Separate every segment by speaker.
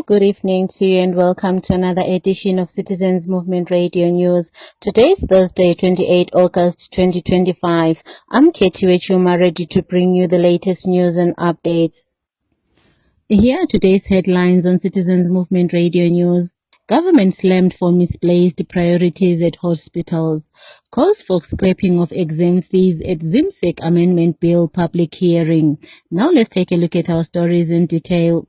Speaker 1: good evening to you and welcome to another edition of Citizens Movement Radio News. Today is Thursday, 28 August 2025. I'm Katie Wechuma, ready to bring you the latest news and updates. Here are today's headlines on Citizens Movement Radio News. Government slammed for misplaced priorities at hospitals. Calls for scrapping of exam fees at ZIMSEC Amendment Bill public hearing. Now let's take a look at our stories in detail.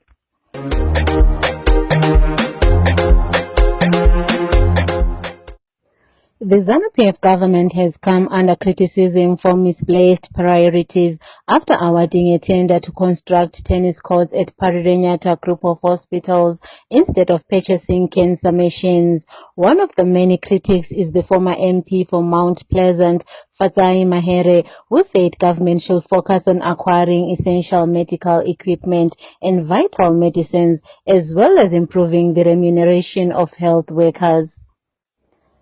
Speaker 1: The ZANU-PF government has come under criticism for misplaced priorities after awarding a tender to construct tennis courts at Parirenyata group of hospitals instead of purchasing cancer machines. One of the many critics is the former MP for Mount Pleasant, Fatai Mahere, who said government should focus on acquiring essential medical equipment and vital medicines, as well as improving the remuneration of health workers.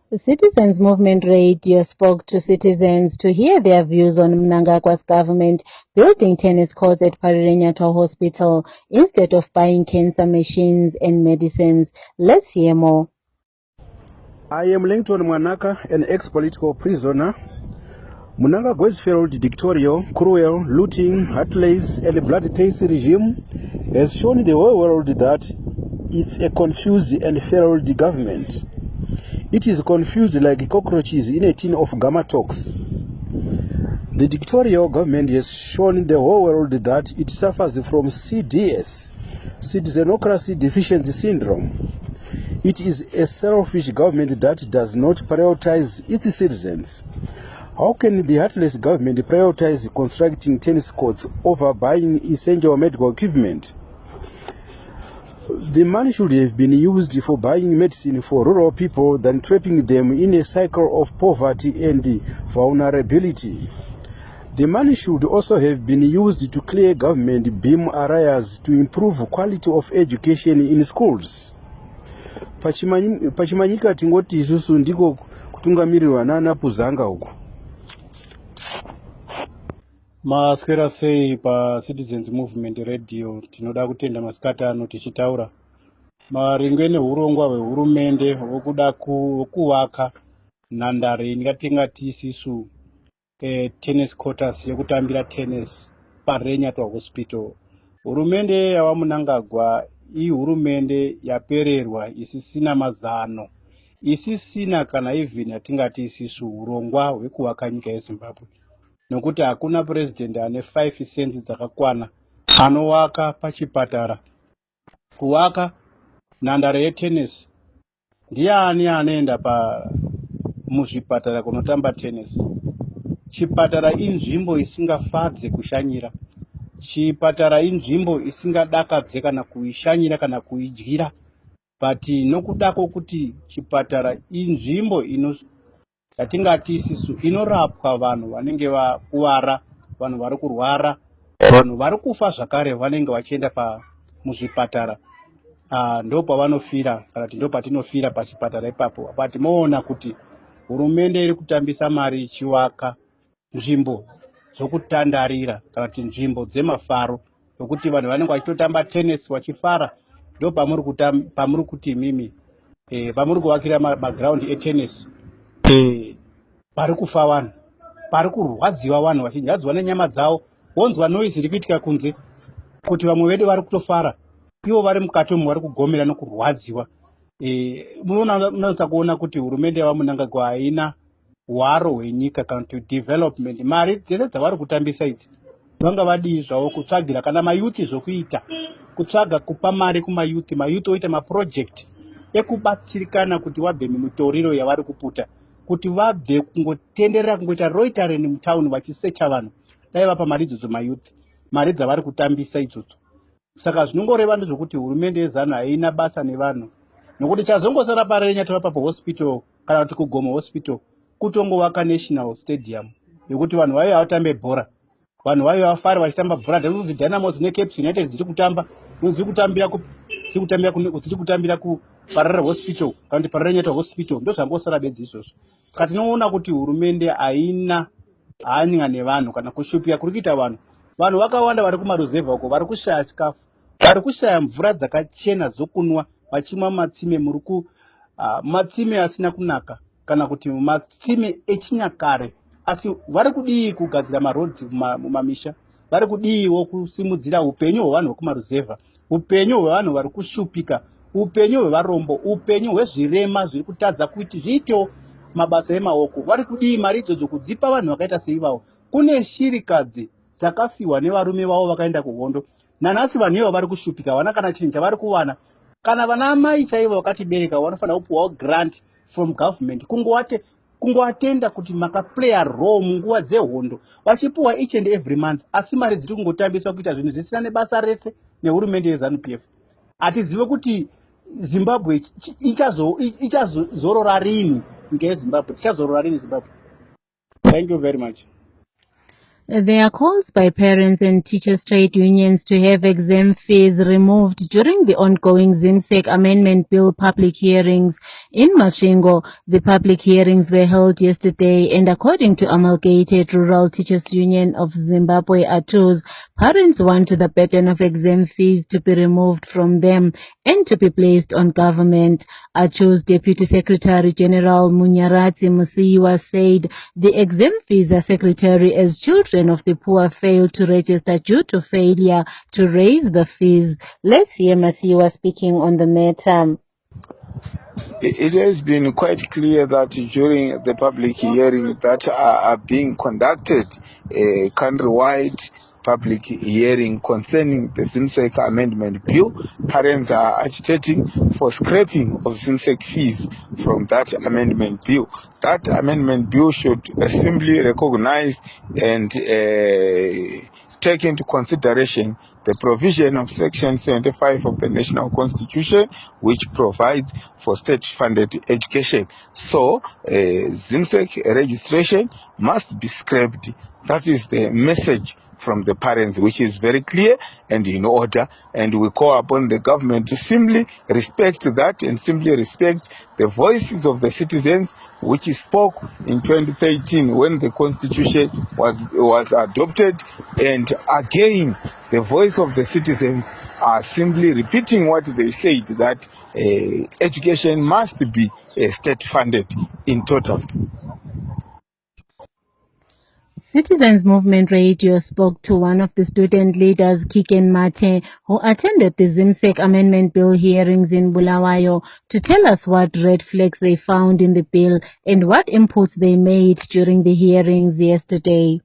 Speaker 1: The Citizens Movement Radio spoke to citizens to hear their views on Mnangagwa's government building tennis courts at Parirenyata Hospital instead of buying cancer machines and medicines. Let's hear more.
Speaker 2: I am Langton Mwanaka, an ex-political prisoner. Mnangagwa's failed dictatorial, cruel, looting, heartless, and bloodthirsty regime has shown the whole world that it's a confused and failed government. It is confused like cockroaches in a tin of gamma tox. The dictatorial government has shown the whole world that it suffers from CDS, Citizenocracy Deficiency Syndrome. It is a selfish government that does not prioritize its citizens. How can the heartless government prioritize constructing tennis courts over buying essential medical equipment? The money should have been used for buying medicine for rural people than trapping them in a cycle of poverty and vulnerability. The money should also have been used to clear government beam arrears to improve quality of education in schools. Pachimanyika tingoti isusu ndiko kutungamirirwa nana Puzanga uko.
Speaker 3: Maswera sei pa Citizens Movement Radio tinoda kutenda masikati ano tichitaura maringe neurongwa hwehurumende hwekuda kuvaka nhandare ingatingati isisu tennis quarters yekutambira tennis Parirenyata Hospital. Hurumende yaMnangagwa ihurumende yapererwa isisina mazano, isisina kana even yatingati isisu urongwa hwekuvaka nyika yeZimbabwe. Nokuti hakuna president ane 5 cents dzakakwana anowaka pachipatara, kuvaka nhandare yetennis. Ndiani anoenda muzvipatara kunotamba tennis? Chipatara inzvimbo isingafadze kushanyira. Chipatara inzvimbo isingadakadze kana kuishanyira kana kuidyira. But nokuda kwokuti chipatara inzvimbo yatingati isisu inorapwa vanhu vanenge vakuvara, vanhu vari kurwara, vanhu vari kufa zvakare vanenge vachienda muzvipatara. Ndo pavanofira kana kuti ndo patinofira pachipatara ipapo. But moona kuti hurumende iri kutambisa mari ichiwaka nzvimbo dzokutandarira kana kuti nzvimbo dzemafaro nokuti vanhu vanenge vachitotamba tennis vachifara. Ndo pamuri kuti mimi pamuri kuvakira maground etennis pari kufa vanhu, pari kurwadziwa vanhu vachinyadzwa nenyama dzavo, wonzwa noise iri kuitika kunze kuti vamwe vedu vari kutofara, ivo vari mukati umu vari kugomera nokurwadziwa. Munowanza kuona kuti hurumende yaMnangagwa haina hwaro hwenyika kana kuti development. Mari dzese dzavari kutambisa idzi vanga vadii zvavo kutsvagira kana mayuthi zvokuita, kutsvaga kupa mari kumayuthi, mayuthi oita maproject ekubatsirikana kuti wabve mumutoriro yavari kuputa, kuti vabve kungotenderera kungoita loitering mutauni vachisecha vanhu, dai vapa mari idzodzo mayuthi, mari dzavari kutambisa idzodzo. Saka zvinongoreva ndezvokuti hurumende yeZANU haina basa nevanhu, nokuti chazongosara Parirenyata papo hospital kana kuti kuGomo hospital kutongovaka national stadium yokuti vanhu vaive vatambe bhora, vanhu vaive vafare vachitamba bhora. Ndinozi Dynamos neCaps United dziri kutamba, dziri kutambira kuParare Hospital kana kuti Parirenyata Hospital. Ndo zvangosara bedzi izvozvo. Saka tinoona kuti hurumende haina hanya nevanhu kana kushupira kuri kuita vanhu. Vanhu vakawanda vari kumaruzevha uko vari kushaya chikafu, vari kushaya mvura dzakachena dzokunwa vachimwa matsime matsime asina kunaka kana kuti matsime echinyakare. Asi vari kudii kugadzira marodzi mumamisha, vari kudiiwo kusimudzira upenyu hwevanhu vekumaruzevha, upenyu hwevanhu vari kushupika, upenyu hwevarombo, upenyu hwezvirema zviri kutadza kuti zviitewo mabasa emaoko. Vari kudii mari idzodzo kudzipa vanhu vakaita seivavo? Kune shirikadzi dzakafiwa nevarume vavo vakaenda kuhondo. Nanhasi vanhu ivo vari kushupika, havana kana chinhu chavari kuwana. Kana vana mai chaivo vakatibereka vanofanira kupiwawo grant from government, kungoatenda kuti makaplaya role munguva dzehondo, vachipiwa each and every month. Asi mari dziri kungotambiswa kuita zvinhu zvisina nebasa rese nehurumende yeZANU-PF. Hatizive kuti Zimbabwe ichazorora rini ngeZimbabwe, tichazorora rini Zimbabwe. Thank you very much.
Speaker 1: There are calls by parents and teachers' trade unions to have exam fees removed during the ongoing ZIMSEC Amendment Bill public hearings. In Masvingo, the public hearings were held yesterday, and according to Amalgamated Rural Teachers Union of Zimbabwe, ATUZ, parents want the burden of exam fees to be removed from them and to be placed on government. ATUZ Deputy Secretary General Munyaradzi Musiyiwa said the exam fees are secretary as children of the poor failed to register due to failure to raise the fees. Let's hear Masiwa speaking on the matter.
Speaker 4: It has been quite clear that during the public hearing that are being conducted, countrywide public hearing concerning the ZIMSEC Amendment Bill, parents are agitating for scrapping of ZIMSEC fees from that amendment bill. That amendment bill should simply recognize and take into consideration the provision of Section 75 of the National Constitution, which provides for state-funded education. So, ZIMSEC registration must be scrapped. That is the message from the parents, which is very clear and in order, and we call upon the government to simply respect that and simply respect the voices of the citizens, which spoke in 2013 when the constitution was adopted. And again, the voice of the citizens are simply repeating what they said, that education must be state funded in total.
Speaker 1: Citizens Movement Radio spoke to one of the student leaders, Kiken Mate, who attended the ZIMSEC Amendment Bill hearings in Bulawayo, to tell us what red flags they found in the bill and what inputs they made during the hearings yesterday.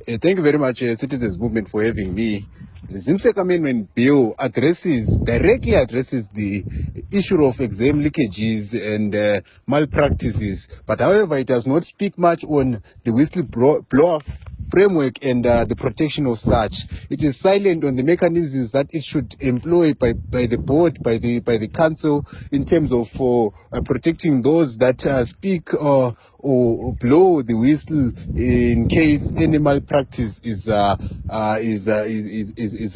Speaker 2: Thank you very much, Citizens Movement, for having me. The ZIMSEC Amendment Bill directly addresses the issue of exam leakages and malpractices. But however, it does not speak much on the whistleblower framework and the protection of such. It is silent on the mechanisms that it should employ by the board, by the council, in terms of protecting those that speak or blow the whistle in case any malpractice is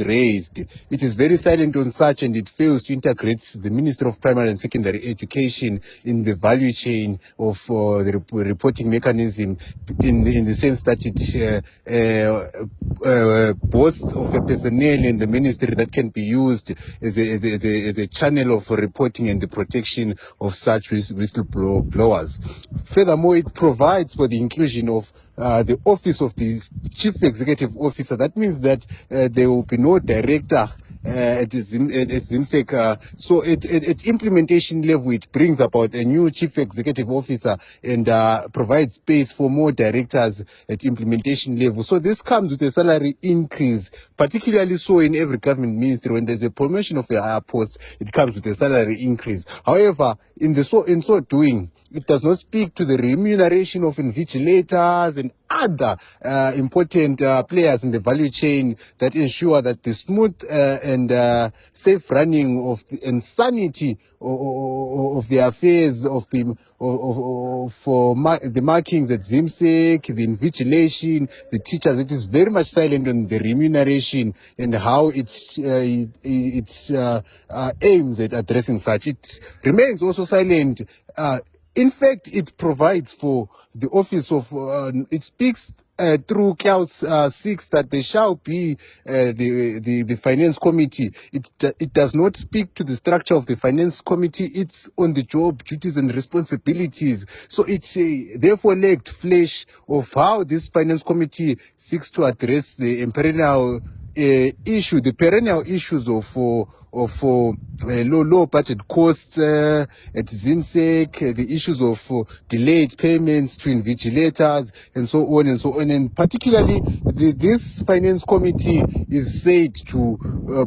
Speaker 2: raised. It is very silent on such, and it fails to integrate the Ministry of Primary and Secondary Education in the value chain of the reporting mechanism, in the sense that it boasts of a personnel in the ministry that can be used as a channel of reporting and the protection of such whistleblowers. Furthermore, it provides for the inclusion of the office of the Chief Executive Officer. That means that there will be no director at ZIMSEC. So at implementation level, it brings about a new Chief Executive Officer and provides space for more directors at implementation level. So this comes with a salary increase, particularly so in every government ministry. When there's a promotion of a higher post, it comes with a salary increase. However, in so doing, it does not speak to the remuneration of invigilators and other important players in the value chain that ensure that the smooth and safe running of and sanity of the affairs of the markings at ZIMSEC, the invigilation, the teachers. It is very much silent on the remuneration and how it aims at addressing such. It remains also silent. In fact, it provides for the office of, it speaks
Speaker 5: through Clause 6 that there shall be the finance committee. It does not speak to the structure of the finance committee. It's on the job, duties and responsibilities. So it's therefore lacked flesh of how this finance committee seeks to address the perennial issues of low budget costs at ZIMSEC, the issues of delayed payments to invigilators, and so on and so on. And particularly, this finance committee is said to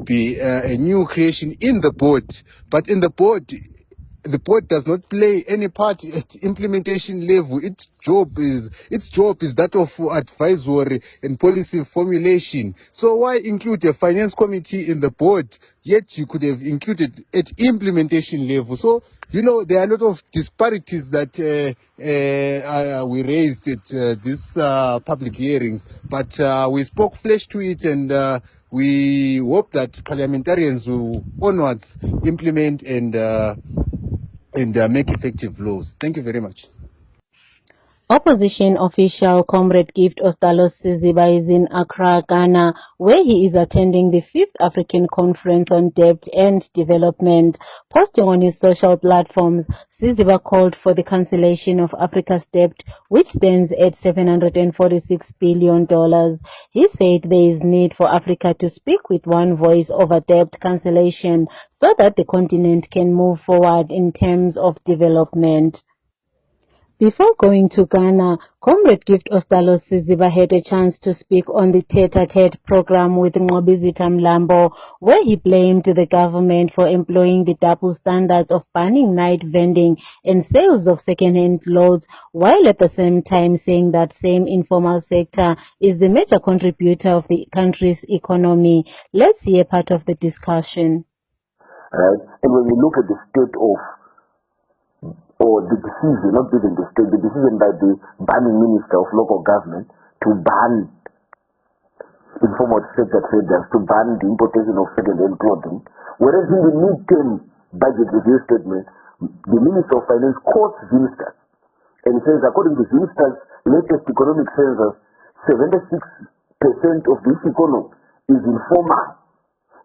Speaker 5: be a new creation in the board, but in the board, the board does not play any part at implementation level. Its job is that of advisory and policy formulation. So why include a finance committee in the board, yet you could have included at implementation level? So, you know, there are a lot of disparities that we raised at these public hearings, but we spoke flesh to it, and we hope that parliamentarians will onwards implement and make effective laws. Thank you very much.
Speaker 1: Opposition official Comrade Gift Ostalos Siziba is in Accra, Ghana, where he is attending the 5th African Conference on Debt and Development. Posting on his social platforms, Siziba called for the cancellation of Africa's debt, which stands at $746 billion. He said there is need for Africa to speak with one voice over debt cancellation so that the continent can move forward in terms of development. Before going to Ghana, Comrade Gift Ostalos Siziba had a chance to speak on the Tete-a-Tete program with Ngobizita Mlambo, where he blamed the government for employing the double standards of banning night vending and sales of second-hand clothes, while at the same time saying that same informal sector is the major contributor of the country's economy. Let's hear part of the discussion.
Speaker 6: Right? And when we look at the state of or the decision, not even the state, the decision by the banning minister of local government to ban informal sector traders, to ban the importation of second-hand clothing, whereas in the mid-term budget review statement, the Minister of Finance quotes Zimsters and says, according to Zimsters' latest economic census, 76% of this economy is informal,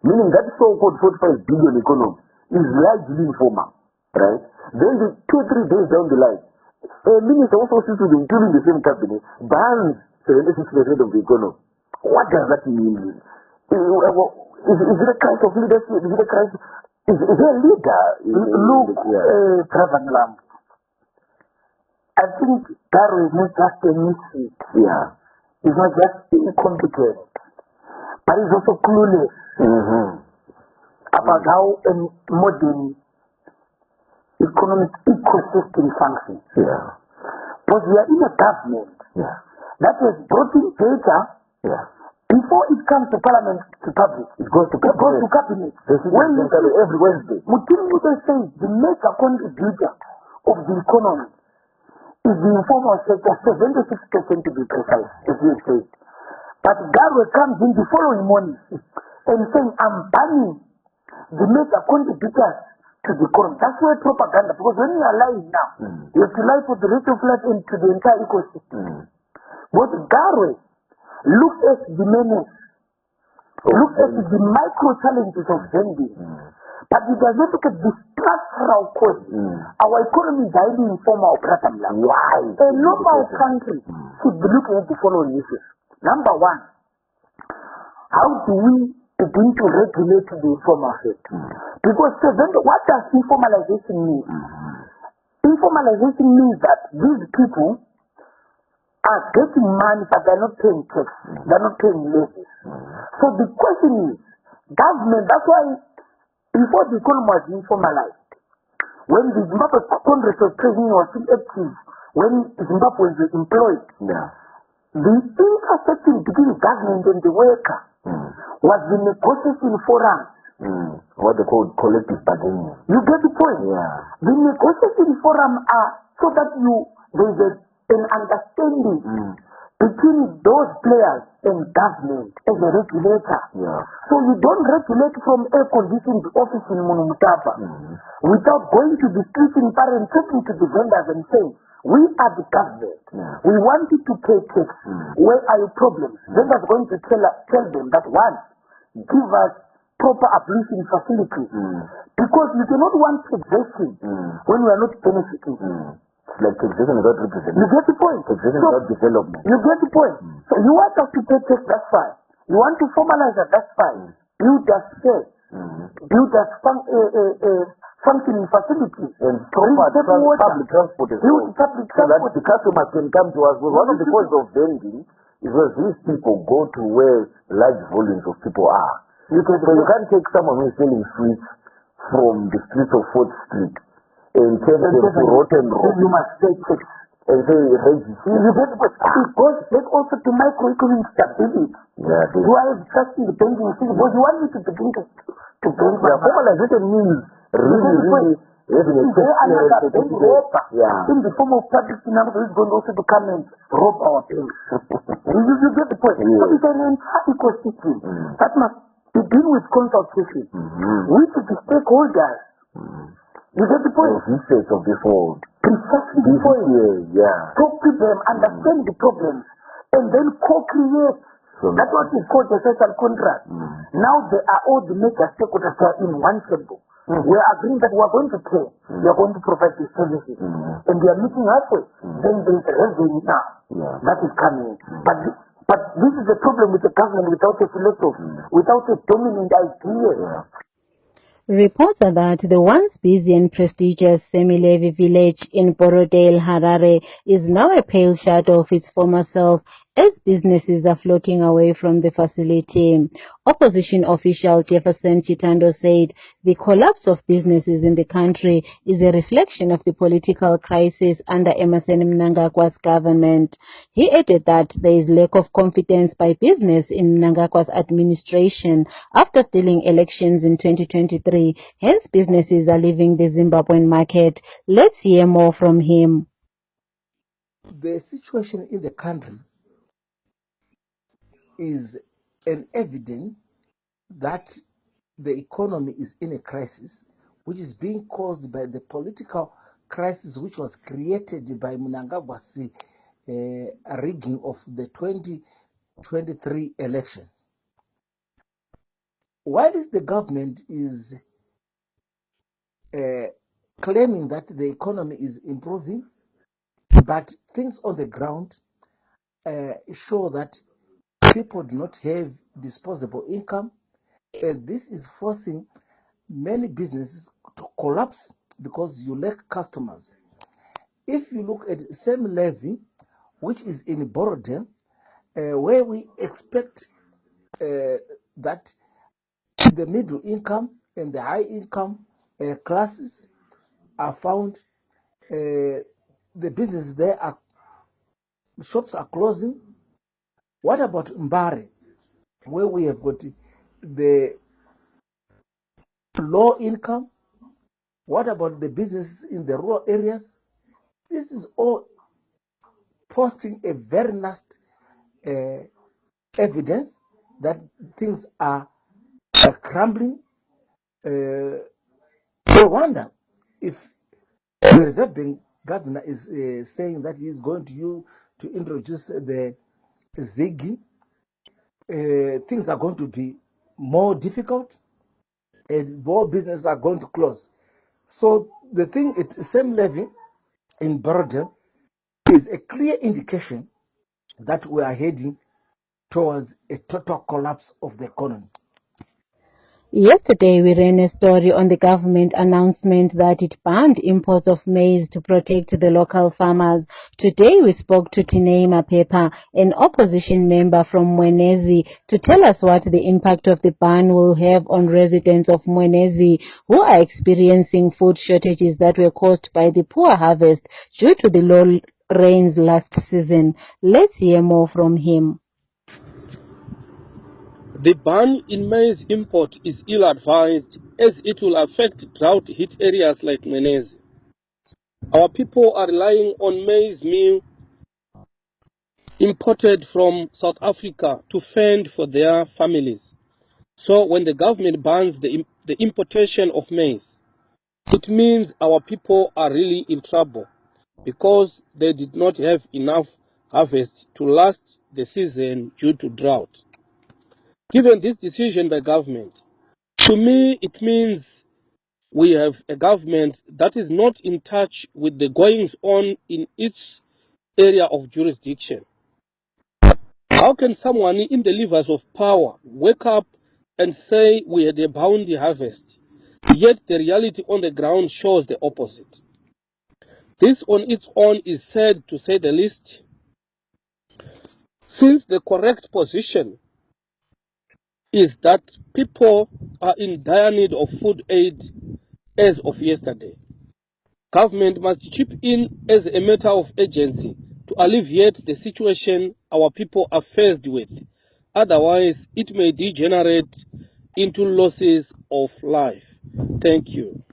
Speaker 6: meaning that so-called 45 billion economy is largely informal. Right? Then 2 or 3 days down the line, a minister also sits with including the same cabinet, bans 76% of the economy. What does that mean? Is it a crisis of leadership? Is it a crisis? Is there a leader? Look, Trevor Lamb, I think Garo is not just a misfit. Yeah. He's not just incompetent, but he's also clueless about how a modern economic ecosystem functions. Yeah. Because we are in a government that has brought in data before it comes to parliament to public. It goes to cabinet. When every Wednesday. Mutim Musa says the major contributor of the economy is the informal sector, 76% to be precise, as you said. But Garwe comes in the following morning and saying, I'm banning the major contributors to the economy. That's why propaganda, because when you are lying now, you have to lie for the rest of life and to the entire ecosystem. But Garwe looks at the menace, looks at the micro challenges of vending, but it does not look at the structural cause. Our economy is highly informal. Why? A normal country should be looking at the following issues. Number one, how do we begin to regulate the informal sector? Because what does informalization mean? Informalization means that these people are getting money but they're not paying tax, they're not paying levies. So the question is, government, that's why before the economy was informalized, when the Zimbabwe Congress was training was still active, when Zimbabwe was employed, the intersection between government and the worker was the negotiation forum. What they call collective bargaining. You get the point? Yeah. The negotiation forum are so that there's an understanding between those players and government as a regulator. Yeah. So you don't regulate from air-conditioned office in Munumutapa without going to the streets in Pare and talking to the vendors and saying, We are the government. We want you to pay tax. Where are your problems? Then that's going to tell them that one, give us proper ablution facilities. Because you do not want taxation when we are not benefiting.
Speaker 7: Like taxation without representation.
Speaker 6: You get the point?
Speaker 7: Taxation without development.
Speaker 6: You get the point? So you want us to pay tax, that's fine. You want to formalize that, that's fine. Build us fair. Build us functioning facilities.
Speaker 7: And public transport as well.
Speaker 6: Build public
Speaker 7: So that
Speaker 6: transport.
Speaker 7: the customers can come to us. Well, one of the causes of vending is because these people go to where large volumes of people are. So you can't take someone who is selling sweets from the streets of 4th Street and take them to Rotten Road.
Speaker 6: You must pay tax.
Speaker 7: And say,
Speaker 6: You get the point? It goes back also to microeconomic stability.
Speaker 7: yeah,
Speaker 6: You are trusting the banking system because you want me to begin to bank.
Speaker 7: formalization means really having a
Speaker 6: In the form of public finance, is going also to come and rob our things. you get the point? So it's an entire ecosystem that must begin with consultation with the stakeholders. You get the point?
Speaker 7: research of this world.
Speaker 6: Precisely the point. Talk to them, understand the problems, and then co-create. That's what is called a social contract. Now they are all the major stakeholders in one table. We are agreeing that we are going to pay, we are going to provide these services, and we are meeting halfway. Then there is a revenue now that is coming. But this is the problem with the government without a philosophy, without a dominant idea.
Speaker 1: Reports are that the once busy and prestigious Semi-Levy village in Borodale, Harare, is now a pale shadow of its former self as businesses are flocking away from the facility. Opposition official Jefferson Chitando said the collapse of businesses in the country is a reflection of the political crisis under Emmerson Mnangagwa's government. He added that there is lack of confidence by business in Mnangagwa's administration after stealing elections in 2023. Hence, businesses are leaving the Zimbabwean market. Let's hear more from him.
Speaker 8: The situation in the country is an evidence that the economy is in a crisis, which is being caused by the political crisis which was created by Mnangagwa's rigging of the 2023 elections. While the government is claiming that the economy is improving, but things on the ground show that people do not have disposable income, and this is forcing many businesses to collapse because you lack customers. If you look at Semi-Levy, which is in Borodale, where we expect that the middle income and the high income classes are found, the businesses there are, shops are closing. What about Mbare, where we have got the low income? What about the businesses in the rural areas? This is all posting a very nasty evidence that things are crumbling. I wonder if the Reserve Bank governor is saying that he is going to introduce the Ziggy. Things are going to be more difficult and more businesses are going to close. So the thing at Semi-Levy in Borodale is a clear indication that we are heading towards a total collapse of the economy.
Speaker 1: Yesterday, we ran a story on the government announcement that it banned imports of maize to protect the local farmers. Today, we spoke to Tinei Mapepa, an opposition member from Mwenezi, to tell us what the impact of the ban will have on residents of Mwenezi who are experiencing food shortages that were caused by the poor harvest due to the low rains last season. Let's hear more from him.
Speaker 9: The ban in maize import is ill-advised as it will affect drought-hit areas like Mwenezi. Our people are relying on maize meal imported from South Africa to fend for their families. So when the government bans the importation of maize, it means our people are really in trouble. because they did not have enough harvest to last the season due to drought. Given this decision by government, to me it means we have a government that is not in touch with the goings on in its area of jurisdiction. How can someone in the levers of power wake up and say we had a bounty harvest, yet the reality on the ground shows the opposite? This on its own is sad, to say the least, since the correct position is that people are in dire need of food aid as of yesterday. Government must chip in as a matter of urgency to alleviate the situation our people are faced with. Otherwise, it may degenerate into losses of life. Thank you.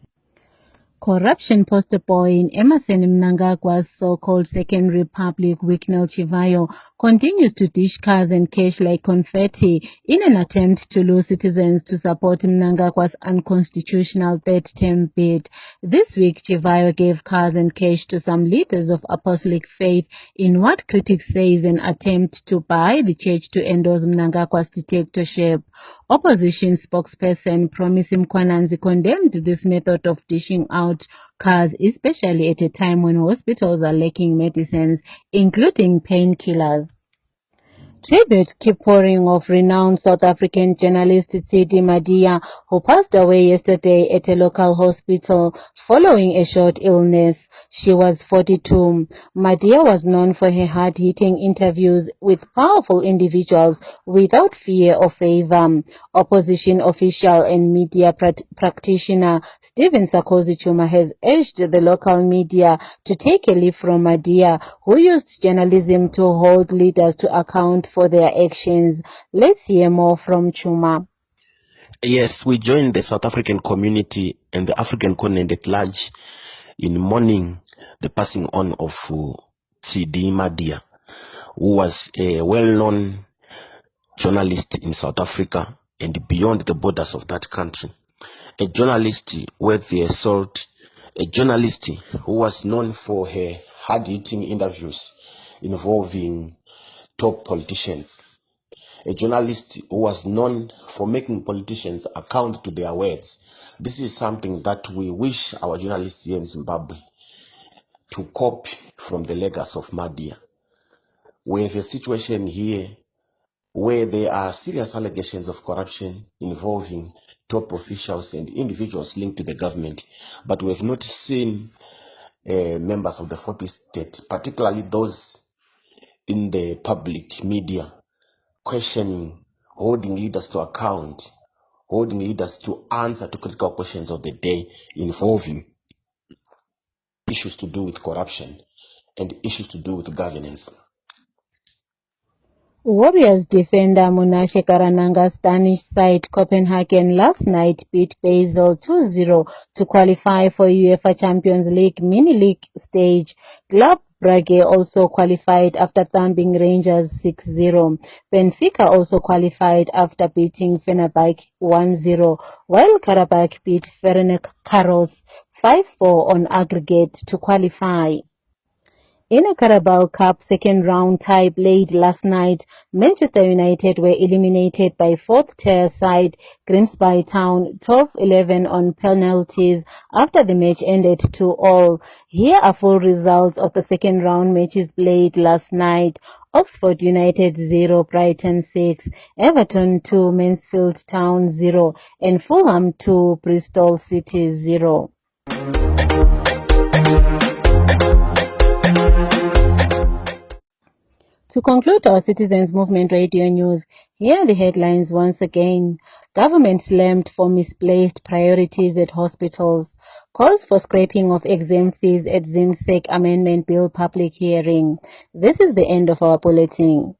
Speaker 1: Corruption poster boy in Emerson Mnangagwa's so-called Second Republic, Wicknell Chivayo, continues to dish cars and cash like confetti in an attempt to lure citizens to support Mnangagwa's unconstitutional third-term bid. This week, Chivayo gave cars and cash to some leaders of apostolic faith in what critics say is an attempt to buy the church to endorse Mnangagwa's dictatorship. Opposition spokesperson Promise Mkwananzi condemned this method of dishing out cars, especially at a time when hospitals are lacking medicines, including painkillers. Tribute keep pouring of renowned South African journalist Tsidi Madia, who passed away yesterday at a local hospital following a short illness. She was 42. Madia was known for her hard-hitting interviews with powerful individuals without fear or favor. Opposition official and media practitioner Stephen Sarkozy Chuma has urged the local media to take a leaf from Madia, who used journalism to hold leaders to account for their actions. Let's hear more from Chuma.
Speaker 10: Yes, we join the South African community and the African continent at large in mourning the passing on of Tsidi Madia, who was a well-known journalist in South Africa and beyond the borders of that country. A journalist worth their salt, a journalist who was known for her hard-hitting interviews involving top politicians. A journalist who was known for making politicians account to their words. This is something that we wish our journalists here in Zimbabwe to copy from the legacy of Madia. We have a situation here where there are serious allegations of corruption involving top officials and individuals linked to the government, but we have not seen members of the Fourth Estate, particularly those in the public media, questioning, holding leaders to account, holding leaders to answer to critical questions of the day involving issues to do with corruption and issues to do with governance.
Speaker 1: Warriors defender Munashe Karananga's Danish side Copenhagen last night beat Basel 2-0 to qualify for UEFA Champions League mini-league stage. Club Brugge also qualified after thumping Rangers 6-0. Benfica also qualified after beating Fenerbahce 1-0, while Karabakh beat Ferencvaros 5-4 on aggregate to qualify. In a Carabao Cup second round tie played last night, Manchester United were eliminated by fourth-tier side Grimsby Town 12-11 on penalties after the match ended 2-2. Here are full results of the second round matches played last night. Oxford United 0, Brighton 6, Everton 2, Mansfield Town 0, and Fulham 2, Bristol City 0. To conclude our Citizens Movement Radio News, here are the headlines once again. Government slammed for misplaced priorities at hospitals. Calls for scrapping of exam fees at ZINSEC Amendment Bill public hearing. This is the end of our bulletin.